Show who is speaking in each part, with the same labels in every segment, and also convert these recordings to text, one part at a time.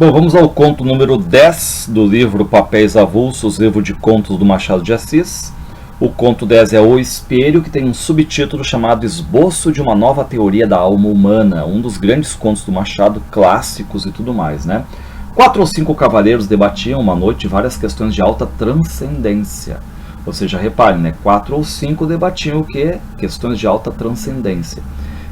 Speaker 1: Bom, vamos ao conto número 10 do livro Papéis Avulsos, livro de contos do Machado de Assis. O conto 10 é O Espelho, que tem um subtítulo chamado Esboço de uma Nova Teoria da Alma Humana, um dos grandes contos do Machado, clássicos e tudo mais, né? 4 ou 5 cavaleiros debatiam uma noite várias questões de alta transcendência. Ou seja, reparem, né? 4 ou 5 debatiam o quê? Questões de alta transcendência.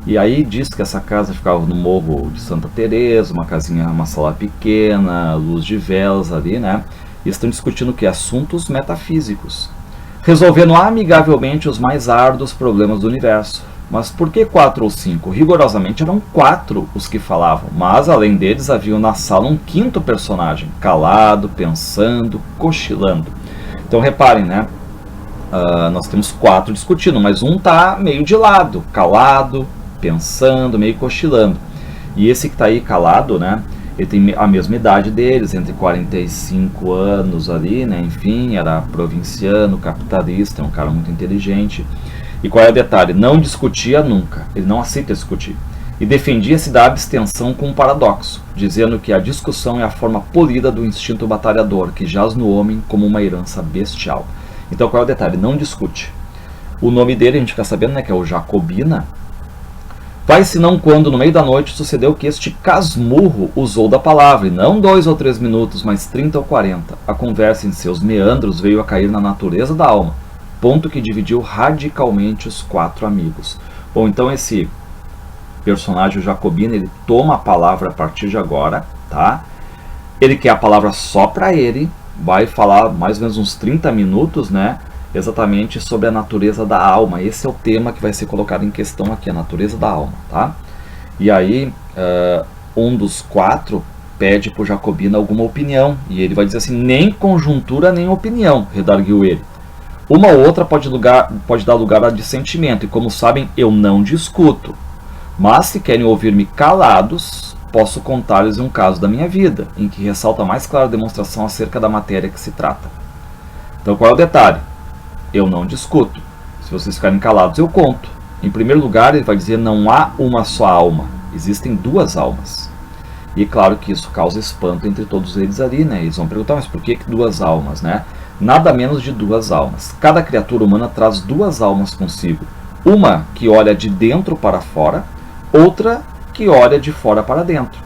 Speaker 1: E aí diz que essa casa ficava no Morro de Santa Teresa, uma casinha, uma sala pequena, luz de velas ali, né? E estão discutindo o que? Assuntos metafísicos, resolvendo amigavelmente os mais árduos problemas do universo. Mas por que 4 ou 5? Rigorosamente eram 4 os que falavam, mas além deles havia na sala um quinto personagem, calado, pensando, cochilando. Então reparem, né? Nós temos 4 discutindo, mas um está meio de lado, calado, pensando, meio cochilando. E esse que está aí calado, né? Ele tem a mesma idade deles, entre 45 anos ali, né? Enfim, era provinciano, capitalista, é um cara muito inteligente. E qual é o detalhe? Não discutia nunca, ele não aceita discutir. E defendia-se da abstenção com um paradoxo, dizendo que a discussão é a forma polida do instinto batalhador, que jaz no homem como uma herança bestial. Então qual é o detalhe? Não discute. O nome dele, a gente fica sabendo, né, que é o Jacobina. Vai senão quando, no meio da noite, sucedeu que este casmurro usou da palavra, e não 2 ou 3 minutos, mas 30 ou 40. A conversa em seus meandros veio a cair na natureza da alma, ponto que dividiu radicalmente os 4 amigos. Bom, então esse personagem, o Jacobina, ele toma a palavra a partir de agora, tá? Ele quer a palavra só para ele, vai falar mais ou menos uns 30 minutos, né? Exatamente sobre a natureza da alma. Esse é o tema que vai ser colocado em questão aqui, a natureza da alma, tá? E aí, um dos 4 pede para o Jacobina alguma opinião, e ele vai dizer assim, nem conjuntura nem opinião, redarguiu ele. Uma ou outra pode dar lugar a dissentimento, e como sabem, eu não discuto. Mas se querem ouvir-me calados, posso contar-lhes um caso da minha vida, em que ressalta a mais clara demonstração acerca da matéria que se trata. Então qual é o detalhe? Eu não discuto. Se vocês ficarem calados, eu conto. Em primeiro lugar, ele vai dizer não há uma só alma. Existem 2 almas. E claro que isso causa espanto entre todos eles ali, né? Eles vão perguntar, mas por que 2 almas, né? Nada menos de 2 almas. Cada criatura humana traz 2 almas consigo. Uma que olha de dentro para fora, outra que olha de fora para dentro.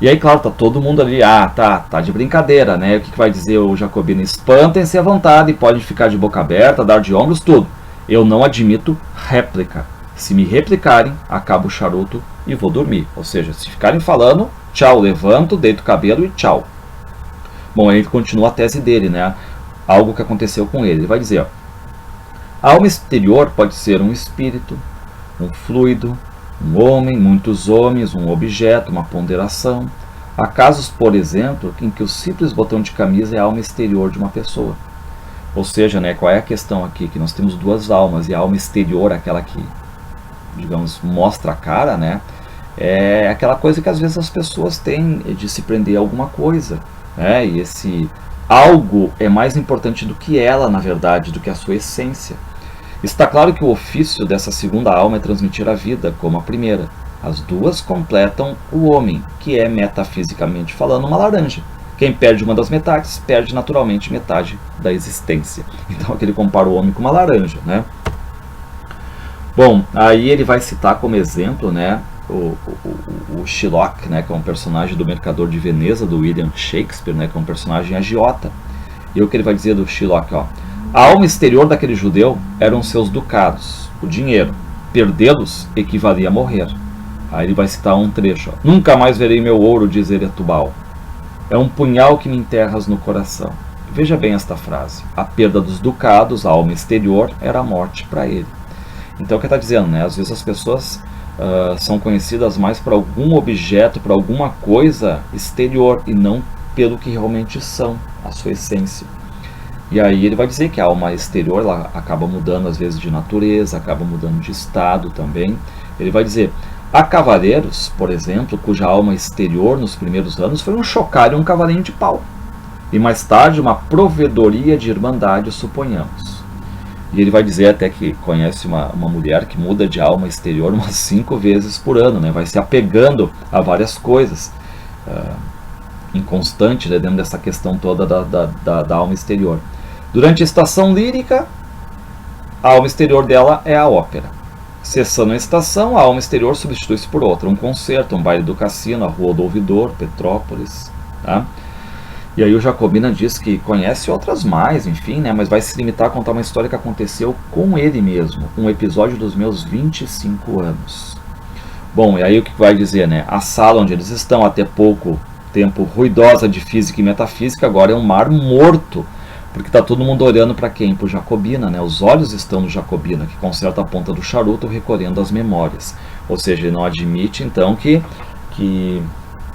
Speaker 1: E aí, claro, tá todo mundo ali, tá de brincadeira, né? O que vai dizer o Jacobina? Espantem-se à vontade, podem ficar de boca aberta, dar de ombros, tudo. Eu não admito réplica. Se me replicarem, acabo o charuto e vou dormir. Ou seja, se ficarem falando, tchau, levanto, deito o cabelo e tchau. Bom, aí ele continua a tese dele, né? Algo que aconteceu com ele. Ele vai dizer, ó, a alma exterior pode ser um espírito, um fluido, um homem, muitos homens, um objeto, uma ponderação. Há casos, por exemplo, em que o simples botão de camisa é a alma exterior de uma pessoa. Ou seja, né, qual é a questão aqui? Que nós temos 2 almas, e a alma exterior, aquela que, digamos, mostra a cara, né, é aquela coisa que às vezes as pessoas têm de se prender a alguma coisa, né, e esse algo é mais importante do que ela, na verdade, do que a sua essência. Está claro que o ofício dessa segunda alma é transmitir a vida, como a primeira. As 2 completam o homem, que é, metafisicamente falando, uma laranja. Quem perde uma das metades, perde naturalmente metade da existência. Então aqui ele compara o homem com uma laranja, né? Bom, aí ele vai citar como exemplo, né, o Shylock, né, que é um personagem do Mercador de Veneza, do William Shakespeare, né, que é um personagem agiota. E o que ele vai dizer do Shylock, ó. A alma exterior daquele judeu eram seus ducados, o dinheiro. Perdê-los equivalia a morrer. Aí ele vai citar um trecho. Ó. Nunca mais verei meu ouro, diz ele a Tubal. É um punhal que me enterras no coração. Veja bem esta frase. A perda dos ducados, a alma exterior, era a morte para ele. Então o que está dizendo, né? Às vezes as pessoas são conhecidas mais por algum objeto, por alguma coisa exterior, e não pelo que realmente são, a sua essência. E aí ele vai dizer que a alma exterior ela acaba mudando às vezes de natureza, acaba mudando de estado também. Ele vai dizer, há cavaleiros, por exemplo, cuja alma exterior nos primeiros anos foi um chocalho e um cavalinho de pau. E mais tarde uma provedoria de irmandade, suponhamos. E ele vai dizer até que conhece uma mulher que muda de alma exterior umas 5 vezes por ano, né? Vai se apegando a várias coisas. inconstante, né, dentro dessa questão toda da alma exterior. Durante a estação lírica, a alma exterior dela é a ópera. Cessando a estação, a alma exterior substitui-se por outra, um concerto, um baile do cassino, a Rua do Ouvidor, Petrópolis, tá? E aí o Jacobina diz que conhece outras mais, enfim, né, mas vai se limitar a contar uma história que aconteceu com ele mesmo, um episódio dos meus 25 anos. Bom, e aí o que vai dizer, né? A sala onde eles estão, até pouco tempo ruidosa de física e metafísica, agora é um mar morto, porque está todo mundo olhando para quem? Para o Jacobina, né? Os olhos estão no Jacobina, que conserta a ponta do charuto recorrendo às memórias. Ou seja, ele não admite, então, que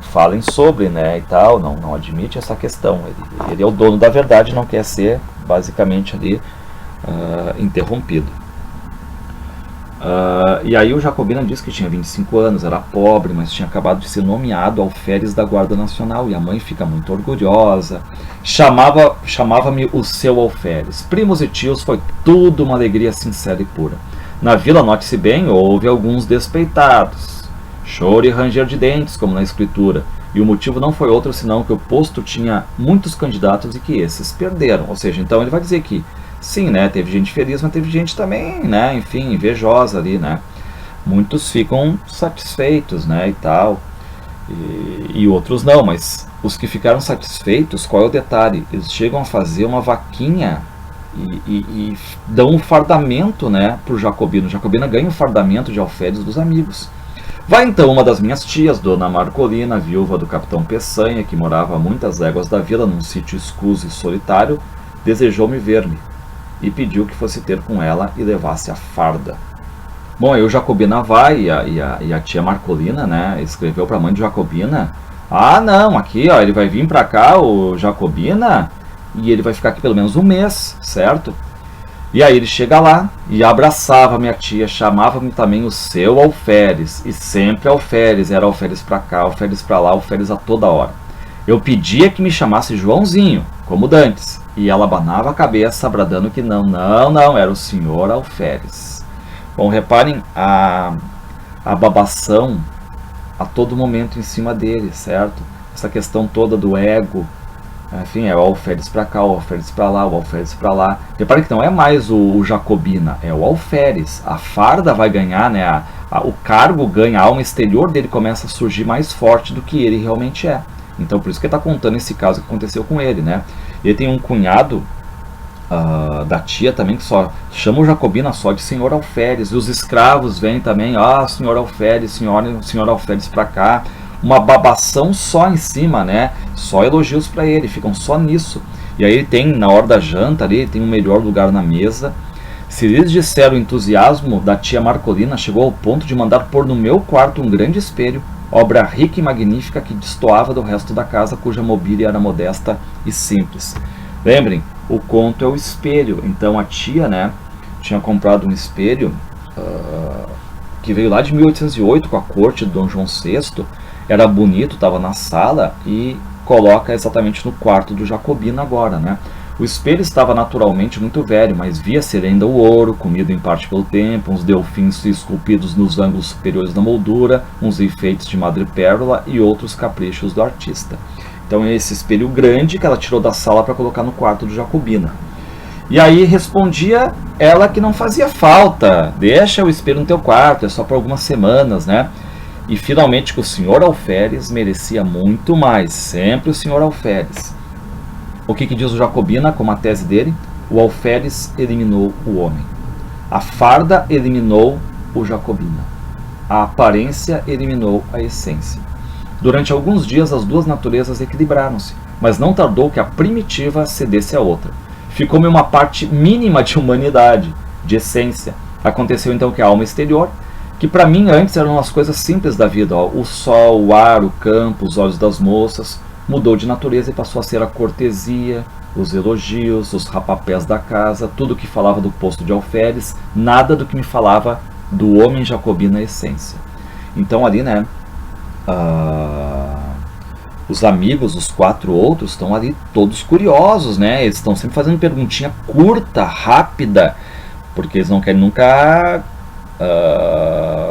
Speaker 1: falem sobre, né, e tal, não admite essa questão. Ele é o dono da verdade, não quer ser, basicamente, ali interrompido. E aí o Jacobina diz que tinha 25 anos, era pobre, mas tinha acabado de ser nomeado alferes da Guarda Nacional, e a mãe fica muito orgulhosa, chamava-me o seu alferes. Primos e tios, foi tudo uma alegria sincera e pura. Na vila, note-se bem, houve alguns despeitados, choro e ranger de dentes, como na escritura, e o motivo não foi outro senão que o posto tinha muitos candidatos e que esses perderam. Ou seja, então ele vai dizer que sim, né, teve gente feliz, mas teve gente também, né, enfim, invejosa ali, né. Muitos ficam satisfeitos, né, e tal, e outros não, mas os que ficaram satisfeitos, qual é o detalhe? Eles chegam a fazer uma vaquinha e dão um fardamento, né, para o Jacobino. O Jacobina ganha um fardamento de alferes dos amigos. Vai então uma das minhas tias, Dona Marcolina, viúva do capitão Peçanha, que morava a muitas léguas da vila, num sítio escuso e solitário, desejou-me ver-me e pediu que fosse ter com ela e levasse a farda. Bom, aí o Jacobina vai e a tia Marcolina, né, escreveu para a mãe de Jacobina: ah, não, aqui, ó, ele vai vir para cá, o Jacobina, e ele vai ficar aqui pelo menos um mês, certo? E aí ele chega lá e abraçava minha tia, chamava-me também o seu alferes, e sempre alferes, era alferes para cá, alferes para lá, alferes a toda hora. Eu pedia que me chamasse Joãozinho, como dantes, e ela abanava a cabeça, bradando que não, era o senhor alferes. Bom, reparem a babação a todo momento em cima dele, certo? Essa questão toda do ego, enfim, é o alferes para cá, o alferes para lá, o alferes para lá. Reparem que não é mais o Jacobina, é o alferes. A farda vai ganhar, né? O cargo ganha, a alma exterior dele começa a surgir mais forte do que ele realmente é. Então por isso que ele está contando esse caso que aconteceu com ele, né? Ele tem um cunhado da tia também que só chama o Jacobina só de senhor alferes, e os escravos vêm também, senhor alferes, senhor alferes para cá. Uma babação só em cima, né? Só elogios para ele, ficam só nisso. E aí ele tem, na hora da janta ali, tem um melhor lugar na mesa. Se lhes disser o entusiasmo da tia Marcolina chegou ao ponto de mandar pôr no meu quarto um grande espelho, obra rica e magnífica que destoava do resto da casa, cuja mobília era modesta e simples. Lembrem, o conto é o espelho. Então a tia, né, tinha comprado um espelho que veio lá de 1808 com a corte do Dom João VI. Era bonito, estava na sala, e coloca exatamente no quarto do Jacobina agora, né? O espelho estava naturalmente muito velho, mas via-se ainda o ouro, comido em parte pelo tempo, uns delfins esculpidos nos ângulos superiores da moldura, uns enfeites de madrepérola e outros caprichos do artista. Então é esse espelho grande que ela tirou da sala para colocar no quarto do Jacobina. E aí respondia ela que não fazia falta, deixa o espelho no teu quarto, é só por algumas semanas, né? E finalmente que o senhor alferes merecia muito mais, sempre o senhor alferes. O que diz o Jacobina como a tese dele? O alferes eliminou o homem. A farda eliminou o Jacobina. A aparência eliminou a essência. Durante alguns dias as duas naturezas equilibraram-se, mas não tardou que a primitiva cedesse à outra. Ficou-me uma parte mínima de humanidade, de essência. Aconteceu então que a alma exterior, que para mim antes eram as coisas simples da vida, o sol, o ar, o campo, os olhos das moças, mudou de natureza e passou a ser a cortesia, os elogios, os rapapés da casa, tudo que falava do posto de alferes, nada do que me falava do homem Jacobina essência. Então ali, né, os amigos, os 4 outros, estão ali todos curiosos, né, eles estão sempre fazendo perguntinha curta, rápida, porque eles não querem nunca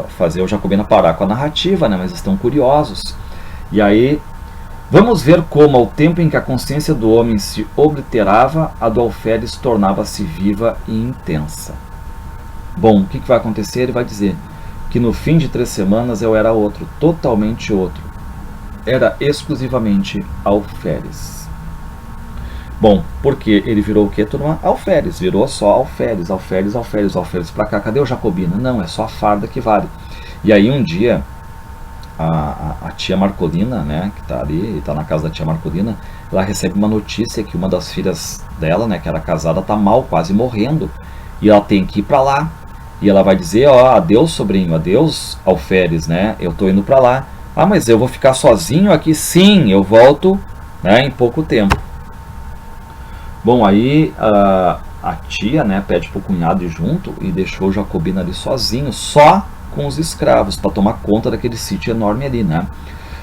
Speaker 1: fazer o Jacobina parar com a narrativa, né, mas estão curiosos. E aí Vamos ver como, ao tempo em que a consciência do homem se obliterava, a do alferes tornava-se viva e intensa. Bom, o que vai acontecer? Ele vai dizer que no fim de 3 semanas eu era outro, totalmente outro. Era exclusivamente alferes. Bom, porque ele virou o que, turma? Alferes, virou só alferes, alferes, alferes, alferes pra cá. Cadê o Jacobina? Não, é só a farda que vale. E aí um dia, a tia Marcolina, né, que tá ali, tá na casa da tia Marcolina, ela recebe uma notícia que uma das filhas dela, né, que era casada, tá mal, quase morrendo. E ela tem que ir pra lá. E ela vai dizer, ó, adeus sobrinho, adeus alferes, né, eu tô indo pra lá. Ah, mas eu vou ficar sozinho aqui? Sim, eu volto, né, em pouco tempo. Bom, aí a tia, né, pede pro cunhado ir junto e deixou o Jacobina ali sozinho, só com os escravos, para tomar conta daquele sítio enorme ali, né.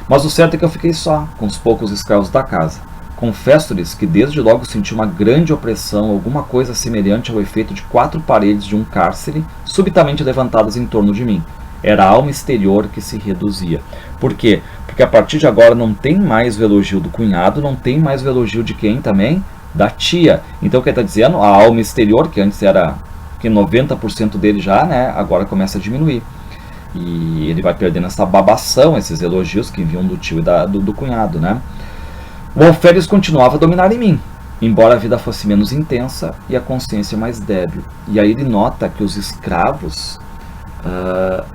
Speaker 1: Mas o certo é que eu fiquei só, com os poucos escravos da casa. Confesso-lhes que desde logo senti uma grande opressão, alguma coisa semelhante ao efeito de 4 paredes de um cárcere subitamente levantadas em torno de mim. Era a alma exterior que se reduzia. Por quê? Porque a partir de agora não tem mais o elogio do cunhado, não tem mais o elogio de quem também? Da tia. Então o que ele está dizendo? A alma exterior, que antes era que 90% dele já, né, agora começa a diminuir. E ele vai perdendo essa babação, esses elogios que vinham do tio e do cunhado, né? O alferes continuava a dominar em mim, embora a vida fosse menos intensa e a consciência mais débil. E aí ele nota que os escravos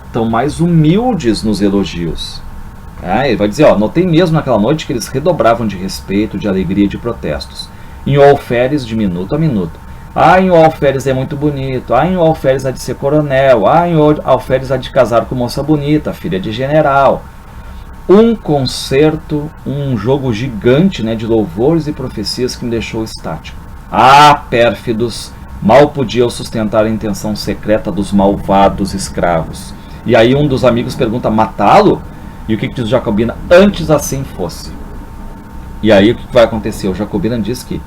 Speaker 1: estão mais humildes nos elogios. Ele vai dizer, ó, notei mesmo naquela noite que eles redobravam de respeito, de alegria e de protestos. Em o alferes de minuto a minuto. Em o alferes é muito bonito. Em o alferes há de ser coronel. Em o alferes há de casar com moça bonita, filha de general. Um concerto, um jogo gigante, né, de louvores e profecias que me deixou estático. Pérfidos! Mal podia eu sustentar a intenção secreta dos malvados escravos. E aí um dos amigos pergunta, matá-lo? E o que diz o Jacobina? Antes assim fosse. E aí o que vai acontecer? O Jacobina diz que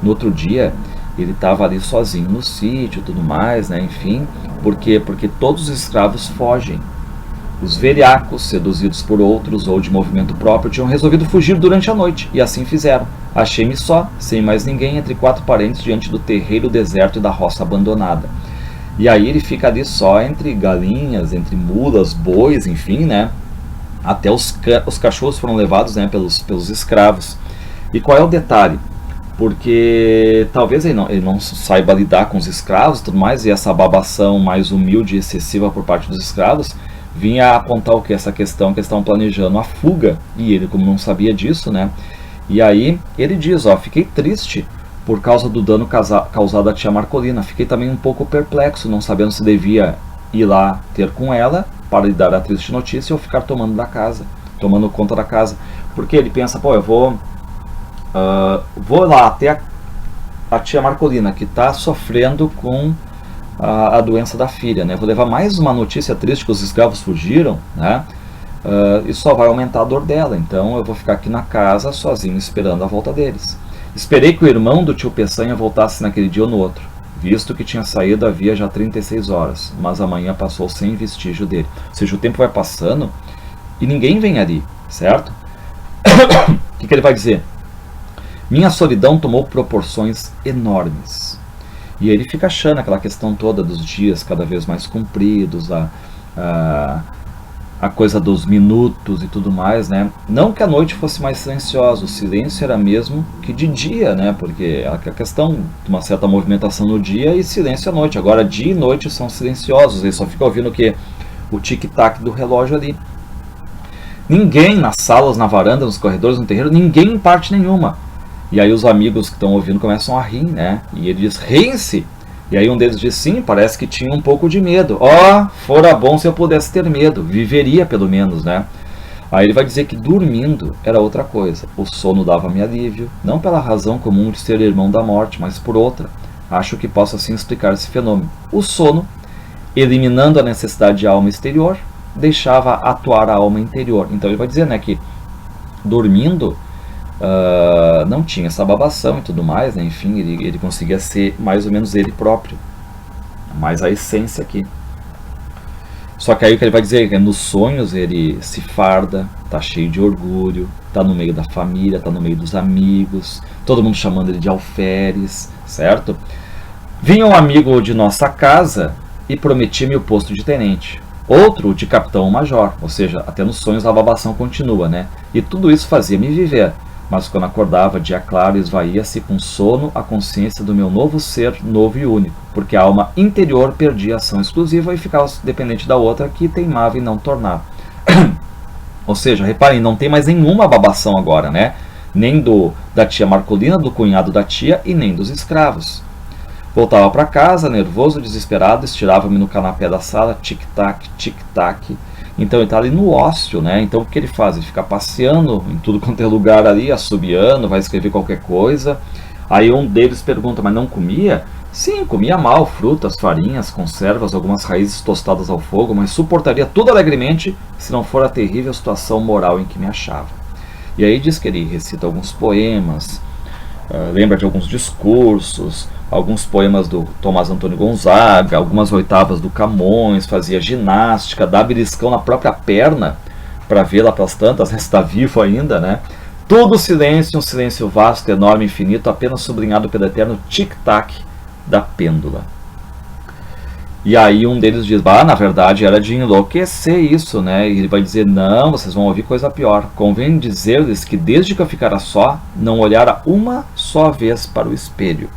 Speaker 1: no outro dia ele estava ali sozinho no sítio e tudo mais, né? Enfim, por quê? Porque todos os escravos fogem. Os velhacos, seduzidos por outros ou de movimento próprio, tinham resolvido fugir durante a noite, e assim fizeram. Achei-me só, sem mais ninguém, entre 4 parentes, diante do terreiro deserto e da roça abandonada. E aí ele fica ali só entre galinhas, entre mulas, bois, enfim, né? Até os cachorros foram levados, né, pelos escravos. E qual é o detalhe? Porque talvez ele não saiba lidar com os escravos e tudo mais, e essa babação mais humilde e excessiva por parte dos escravos vinha apontar o que? Essa questão que eles estavam planejando a fuga, e ele, como não sabia disso, né? E aí ele diz, ó, fiquei triste por causa do dano causado à tia Marcolina, fiquei também um pouco perplexo, não sabendo se devia ir lá ter com ela para lhe dar a triste notícia ou ficar tomando conta da casa, porque ele pensa, pô, eu vou lá até a tia Marcolina, que está sofrendo com a doença da filha, né? Vou levar mais uma notícia triste que os escravos fugiram, né? Isso só vai aumentar a dor dela, então eu vou ficar aqui na casa sozinho esperando a volta deles. Esperei que o irmão do tio Peçanha voltasse naquele dia ou no outro, visto que tinha saído havia já 36 horas, mas amanhã passou sem vestígio dele. Ou seja, o tempo vai passando e ninguém vem ali, certo? O que ele vai dizer? Minha solidão tomou proporções enormes. E ele fica achando aquela questão toda dos dias cada vez mais compridos, a coisa dos minutos e tudo mais, né? Não que a noite fosse mais silenciosa, o silêncio era mesmo que de dia, né? Porque a questão de uma certa movimentação no dia e silêncio à noite. Agora dia e noite são silenciosos, ele só fica ouvindo o quê? O tic-tac do relógio ali. Ninguém nas salas, na varanda, nos corredores, no terreiro, ninguém em parte nenhuma. E aí os amigos que estão ouvindo começam a rir, né? E ele diz, riem-se. E aí um deles diz, sim, parece que tinha um pouco de medo. Fora bom se eu pudesse ter medo. Viveria pelo menos, né? Aí ele vai dizer que dormindo era outra coisa. O sono dava-me alívio, não pela razão comum de ser irmão da morte, mas por outra. Acho que posso assim explicar esse fenômeno. O sono, eliminando a necessidade de alma exterior, deixava atuar a alma interior. Então ele vai dizer, né, que dormindo não tinha essa babação e tudo mais, né? Enfim, ele conseguia ser mais ou menos ele próprio, mais a essência aqui. Só que aí o que ele vai dizer é que nos sonhos ele se farda, tá cheio de orgulho, tá no meio da família, tá no meio dos amigos, todo mundo chamando ele de alferes, certo? Vinha um amigo de nossa casa e prometia-me o posto de tenente, outro de capitão-major, ou seja, até nos sonhos a babação continua, né? E tudo isso fazia-me viver, mas quando acordava, dia claro, esvaía-se com sono a consciência do meu novo ser, novo e único, porque a alma interior perdia a ação exclusiva e ficava dependente da outra que teimava em não tornar. Ou seja, reparem, não tem mais nenhuma babação agora, né? Nem da tia Marcolina, do cunhado da tia e nem dos escravos. Voltava para casa, nervoso, desesperado, estirava-me no canapé da sala, tic-tac, tic-tac. Então ele está ali no ócio, né? Então o que ele faz? Ele fica passeando em tudo quanto é lugar ali, assobiando, vai escrever qualquer coisa. Aí um deles pergunta, mas não comia? Sim, comia mal, frutas, farinhas, conservas, algumas raízes tostadas ao fogo, mas suportaria tudo alegremente se não for a terrível situação moral em que me achava. E aí diz que ele recita alguns poemas, lembra de alguns discursos, alguns poemas do Tomás Antônio Gonzaga, algumas oitavas do Camões, fazia ginástica, dá beliscão na própria perna para vê-la para as tantas, né? Está vivo ainda, né? Todo silêncio, um silêncio vasto, enorme, infinito, apenas sublinhado pelo eterno tic-tac da pêndula. E aí um deles diz, na verdade era de enlouquecer isso, né? E ele vai dizer, não, vocês vão ouvir coisa pior. Convém dizer-lhes que desde que eu ficara só, não olhara uma só vez para o espelho.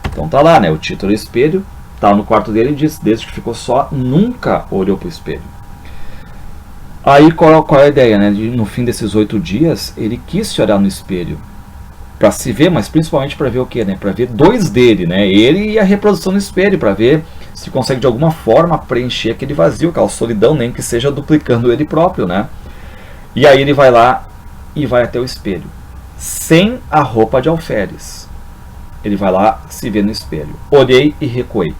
Speaker 1: Então tá lá, né? O título é espelho, tá no quarto dele e diz, desde que ficou só, nunca olhou para o espelho. Aí qual é a ideia, né? No fim desses 8 dias, ele quis se olhar no espelho para se ver, mas principalmente para ver o quê, né? Para ver dois dele, né? Ele e a reprodução no espelho, para ver se consegue de alguma forma preencher aquele vazio, aquela solidão, nem que seja duplicando ele próprio, né? E aí ele vai lá e vai até o espelho, sem a roupa de alferes. Ele vai lá se ver no espelho. Olhei e recuei.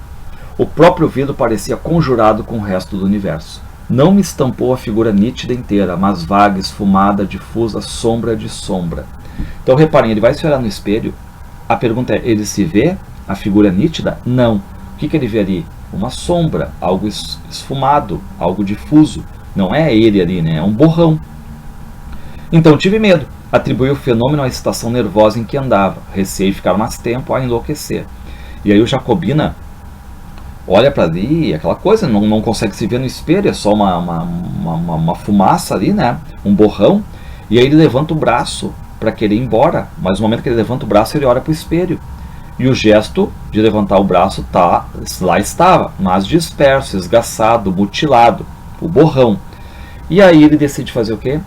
Speaker 1: O próprio vidro parecia conjurado com o resto do universo. Não me estampou a figura nítida inteira, mas vaga, esfumada, difusa, sombra de sombra. Então reparem, ele vai se olhar no espelho. A pergunta é, ele se vê? A figura nítida? Não. O que ele vê ali? Uma sombra, algo esfumado, algo difuso. Não é ele ali, né? É um borrão. Então tive medo. Atribuí o fenômeno à excitação nervosa em que andava. Receei ficar mais tempo a enlouquecer. E aí o Jacobina olha para ali, aquela coisa, não consegue se ver no espelho, é só uma fumaça ali, né? Um borrão. E aí ele levanta o braço para querer ir embora. Mas no momento que ele levanta o braço, ele olha para o espelho. E o gesto de levantar o braço lá estava, mas disperso, esgaçado, mutilado, o borrão. E aí ele decide fazer o quê?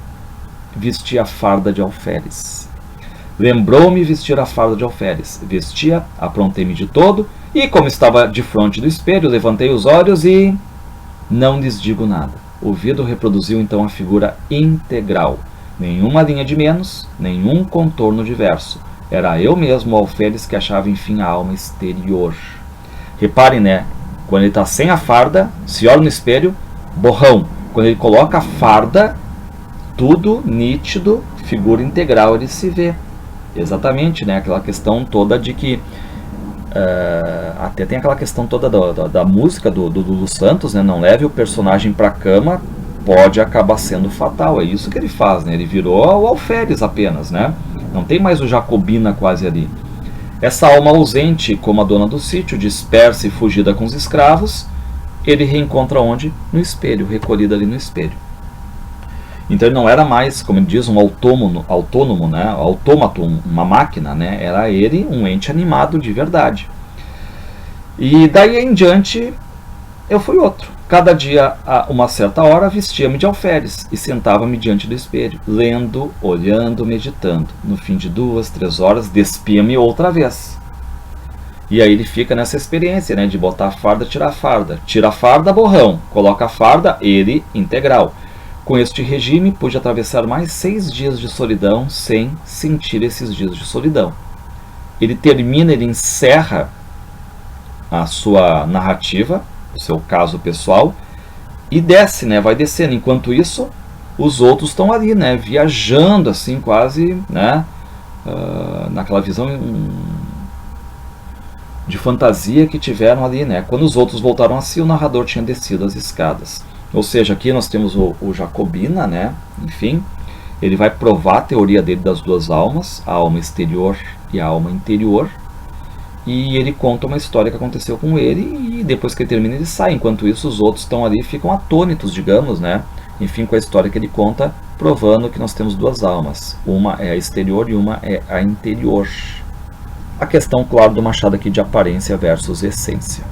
Speaker 1: Vestia a farda de alferes. Lembrou-me vestir a farda de alferes. Vestia, aprontei-me de todo, e como estava de frente do espelho, levantei os olhos e não lhes digo nada. O vidro reproduziu então a figura integral. Nenhuma linha de menos, nenhum contorno diverso. Era eu mesmo, o alferes, que achava enfim a alma exterior. Reparem, né? Quando ele está sem a farda, se olha no espelho, borrão. Quando ele coloca a farda, tudo nítido, figura integral, ele se vê. Exatamente, né? Aquela questão toda de que até tem aquela questão toda da música do Santos, né? Não leve o personagem para a cama, pode acabar sendo fatal. É isso que ele faz, né? Ele virou o alferes apenas, né? Não tem mais o Jacobina quase ali. Essa alma ausente, como a dona do sítio, dispersa e fugida com os escravos, ele reencontra onde? No espelho, recolhido ali no espelho. Então ele não era mais, como ele diz, um autônomo, né? Autômato, uma máquina, né? Era ele um ente animado de verdade. E daí em diante eu fui outro. Cada dia, a uma certa hora, vestia-me de alferes e sentava-me diante do espelho, lendo, olhando, meditando. No fim de 2, 3 horas, despia-me outra vez. E aí ele fica nessa experiência, né, de botar a farda, tirar a farda. Tira a farda, borrão. Coloca a farda, ele, integral. Com este regime, pude atravessar mais 6 dias de solidão sem sentir esses dias de solidão. Ele encerra a sua narrativa, o seu caso pessoal, e desce, né? Vai descendo. Enquanto isso, os outros estão ali, né? Viajando, assim, quase, né? Naquela visão de fantasia que tiveram ali, né? Quando os outros voltaram a si, o narrador tinha descido as escadas. Ou seja, aqui nós temos o Jacobina, né? Enfim, ele vai provar a teoria dele das duas almas, a alma exterior e a alma interior. E ele conta uma história que aconteceu com ele e depois que ele termina ele sai. Enquanto isso os outros estão ali e ficam atônitos, digamos, né? Enfim, com a história que ele conta, provando que nós temos duas almas. Uma é a exterior e uma é a interior. A questão, claro, do Machado aqui de aparência versus essência.